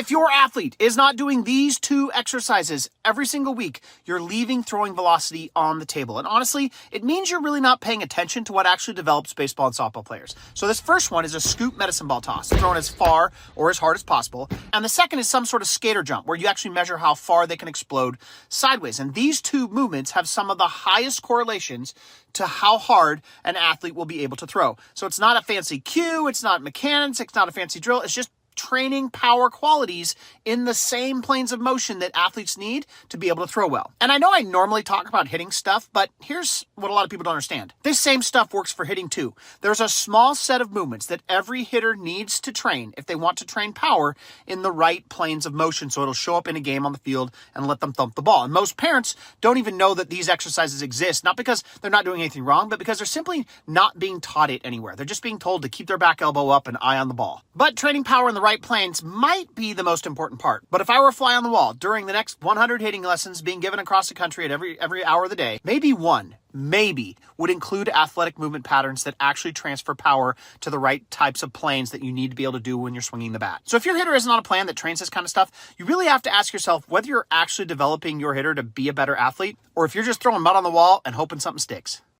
If your athlete is not doing these 2 exercises every single week, you're leaving throwing velocity on the table. And honestly, it means you're really not paying attention to what actually develops baseball and softball players. So this first one is a scoop medicine ball toss, thrown as far or as hard as possible. And the second is some sort of skater jump, where you actually measure how far they can explode sideways. And these 2 movements have some of the highest correlations to how hard an athlete will be able to throw. So it's not a fancy cue, it's not mechanics, it's not a fancy drill, it's just training power qualities in the same planes of motion that athletes need to be able to throw well. And I know I normally talk about hitting stuff, but here's what a lot of people don't understand. This same stuff works for hitting too. There's a small set of movements that every hitter needs to train if they want to train power in the right planes of motion, so it'll show up in a game on the field and let them thump the ball. And most parents don't even know that these exercises exist, not because they're not doing anything wrong, but because they're simply not being taught it anywhere. They're just being told to keep their back elbow up and eye on the ball. But training power in the right planes might be the most important part. But if I were a fly on the wall during the next 100 hitting lessons being given across the country at every hour of the day, maybe would include athletic movement patterns that actually transfer power to the right types of planes that you need to be able to do when you're swinging the bat. So if your hitter isn't on a plan that trains this kind of stuff, you really have to ask yourself whether you're actually developing your hitter to be a better athlete, or if you're just throwing mud on the wall and hoping something sticks.